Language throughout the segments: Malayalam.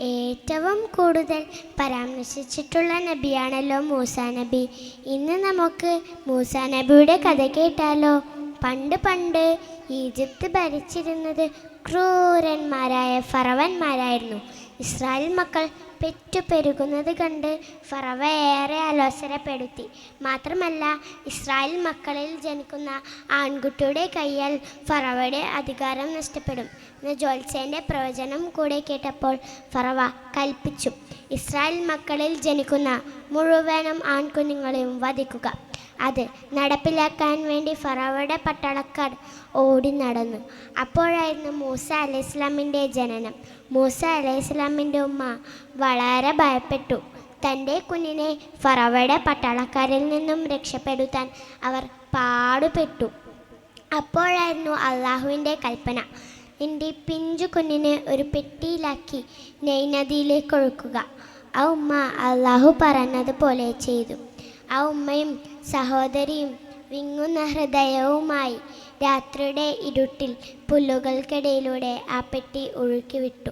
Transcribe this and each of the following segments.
ഏറ്റവും കൂടുതൽ പരാമർശിച്ചിട്ടുള്ള നബിയാണല്ലോ മൂസാ നബി. ഇന്ന് നമുക്ക് മൂസാ നബിയുടെ കഥ കേട്ടാലോ? പണ്ട് പണ്ട് ഈജിപ്ത് ഭരിച്ചിരുന്നത് ക്രൂരന്മാരായ ഫറവന്മാരായിരുന്നു. ഇസ്രായേൽ മക്കൾ പെറ്റുപെരുകുന്നത് കണ്ട് ഫറവ ഏറെ അലോസരപ്പെടുത്തി. മാത്രമല്ല, ഇസ്രായേൽ മക്കളിൽ ജനിക്കുന്ന ആൺകുട്ടിയുടെ കയ്യാൽ ഫറവയുടെ അധികാരം നഷ്ടപ്പെടും എന്ന ജ്യോത്സ്യൻ്റെ പ്രവചനം കൂടെ കേട്ടപ്പോൾ ഫറവ കൽപ്പിച്ചു, ഇസ്രായേൽ മക്കളിൽ ജനിക്കുന്ന മുഴുവനും ആൺകുഞ്ഞുങ്ങളെയും വധിക്കുക. അത് നടപ്പിലാക്കാൻ വേണ്ടി ഫറവയുടെ പട്ടാളക്കാർ ഓടി നടന്നു. അപ്പോഴായിരുന്നു മൂസ അലൈഹിസ്സലാമിൻ്റെ ജനനം. മൂസ അലൈഹിസ്സലാമിൻ്റെ ഉമ്മ വളരെ ഭയപ്പെട്ടു. തൻ്റെ കുഞ്ഞിനെ ഫറവയുടെ പട്ടാളക്കാരിൽ നിന്നും രക്ഷപ്പെടുത്താൻ അവർ പാടുപെട്ടു. അപ്പോഴായിരുന്നു അള്ളാഹുവിൻ്റെ കൽപ്പന, എൻ്റെ പിഞ്ചു കുഞ്ഞിനെ ഒരു പെട്ടിയിലാക്കി നൈൽ നദിയിലേക്ക് ഒഴുക്കുക. ആ ഉമ്മ അള്ളാഹു പറഞ്ഞതുപോലെ ചെയ്തു. ആ ഉമ്മയും സഹോദരിയും വിങ്ങുന്ന ഹൃദയവുമായി രാത്രിയുടെ ഇരുട്ടിൽ പുല്ലുകൾക്കിടയിലൂടെ ആ പെട്ടി ഒഴുക്കിവിട്ടു.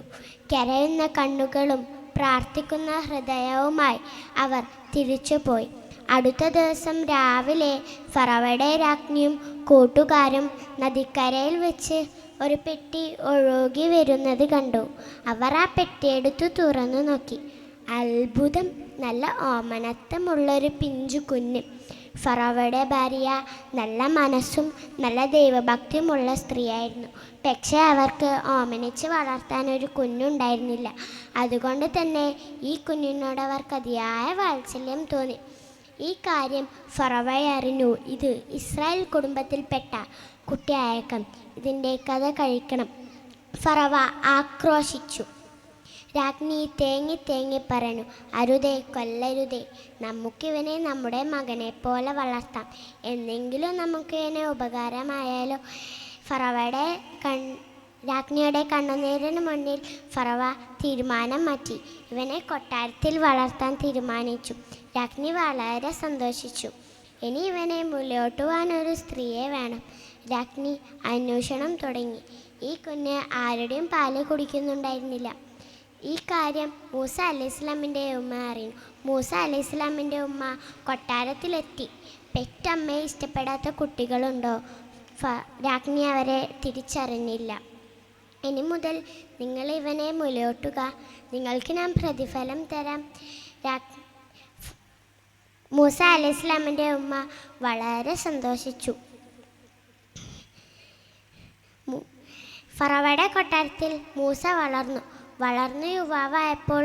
കരയുന്ന കണ്ണുകളും പ്രാർത്ഥിക്കുന്ന ഹൃദയവുമായി അവർ തിരിച്ചുപോയി. അടുത്ത ദിവസം രാവിലെ ഫറവയുടെ രാജ്ഞിയും കൂട്ടുകാരും നദിക്കരയിൽ വെച്ച് ഒരു പെട്ടി ഒഴുകി വരുന്നത് കണ്ടു. അവർ ആ പെട്ടിയെടുത്തു തുറന്നു നോക്കി. അത്ഭുതം! നല്ല ഓമനത്തമുള്ളൊരു പിഞ്ചു കുഞ്ഞ്. ഫറവയുടെ ഭാര്യ നല്ല മനസ്സും നല്ല ദൈവഭക്തിയുമുള്ള സ്ത്രീയായിരുന്നു. പക്ഷേ അവർക്ക് ഓമനിച്ച് വളർത്താൻ ഒരു കുഞ്ഞുണ്ടായിരുന്നില്ല. അതുകൊണ്ട് തന്നെ ഈ കുഞ്ഞിനോട് അവർക്ക് അതിയായ വാത്സല്യം തോന്നി. ഈ കാര്യം ഫറവ അറിഞ്ഞു. ഇത് ഇസ്രായേൽ കുടുംബത്തിൽപ്പെട്ട കുട്ടിയായേക്കാം, ഇതിൻ്റെ കഥ കഴിക്കണം. ഫറവ ആക്രോശിച്ചു. രാജ്ഞി തേങ്ങി തേങ്ങി പറഞ്ഞു, അരുതേ, കൊല്ലരുതേ. നമുക്കിവനെ നമ്മുടെ മകനെ പോലെ വളർത്താം. എന്നെങ്കിലും നമുക്കിവനെ ഉപകാരമായാലോ. ഫറവയുടെ രാജ്ഞിയുടെ കണ്ണുനീരിന് മുന്നിൽ ഫറവ തീരുമാനം മാറ്റി. ഇവനെ കൊട്ടാരത്തിൽ വളർത്താൻ തീരുമാനിച്ചു. രാജ്ഞി വളരെ സന്തോഷിച്ചു. ഇനി ഇവനെ മുന്നോട്ടുവാൻ ഒരു സ്ത്രീയെ വേണം. രാജ്ഞി അന്വേഷണം തുടങ്ങി. ഈ കുഞ്ഞ് ആരുടെയും പാല് കുടിക്കുന്നുണ്ടായിരുന്നില്ല. ഈ കാര്യം മൂസ അലൈഹിസ്സലാമിൻ്റെ ഉമ്മ അറിഞ്ഞു. മൂസ അലൈഹിസ്സലാമിൻ്റെ ഉമ്മ കൊട്ടാരത്തിലെത്തി. പെറ്റമ്മയെ ഇഷ്ടപ്പെടാത്ത കുട്ടികളുണ്ടോ? രാജ്ഞി അവരെ തിരിച്ചറിഞ്ഞില്ല. ഇനി മുതൽ നിങ്ങൾ ഇവനെ മുലയൂട്ടുക, നിങ്ങൾക്ക് ഞാൻ പ്രതിഫലം തരാം. മൂസ അലൈഹിസ്സലാമിൻ്റെ ഉമ്മ വളരെ സന്തോഷിച്ചു. ഫറവയുടെ കൊട്ടാരത്തിൽ മൂസ വളർന്നു യുവാവായപ്പോൾ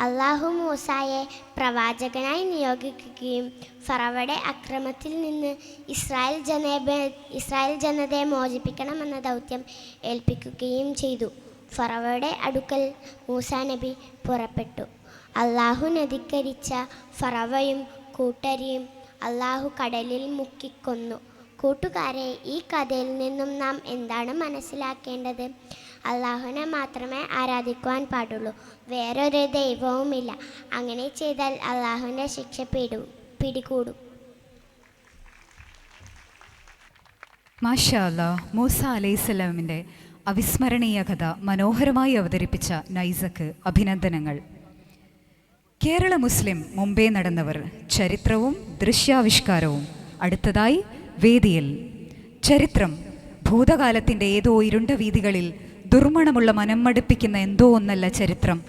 അള്ളാഹു മൂസായെ പ്രവാചകനായി നിയോഗിക്കുകയും ഫറവയുടെ അക്രമത്തിൽ നിന്ന് ഇസ്രായേൽ ജനതയെ മോചിപ്പിക്കണമെന്ന ദൗത്യം ഏൽപ്പിക്കുകയും ചെയ്തു. ഫറവയുടെ അടുക്കൽ മൂസാ നബി പുറപ്പെട്ടു. അള്ളാഹു നദിക്കരിച്ച ഫറവയും കൂട്ടരെയും അള്ളാഹു കടലിൽ മുക്കിക്കൊന്നു. കൂട്ടുകാരെ, ഈ കഥയിൽ നിന്നും നാം എന്താണ് മനസ്സിലാക്കേണ്ടത്? അള്ളാഹുവിനെ മാത്രമേ ആരാധിക്കുവാൻ പാടുള്ളൂ, വേറൊരു ദൈവവുമില്ല. അങ്ങനെ ചെയ്താൽ അള്ളാഹുവിൻ്റെ ശിക്ഷ പിടികൂടും. മാഷാ അല്ലാഹ്. മൂസ അലൈഹിസ്സലാമിൻ്റെ അവിസ്മരണീയ കഥ മനോഹരമായി അവതരിപ്പിച്ച നൈസക്ക് അഭിനന്ദനങ്ങൾ. കേരള മുസ്ലിം മുമ്പേ നടന്നവർ, ചരിത്രവും ദൃശ്യാവിഷ്കാരവും. അടുത്തതായി വേദിയിൽ ചരിത്രം. ഭൂതകാലത്തിൻ്റെ ഏതോ ഇരുണ്ട വീതികളിൽ ദുർമണമുള്ള മനം മടുപ്പിക്കുന്ന എന്തോ ഒന്നല്ല ചരിത്രം.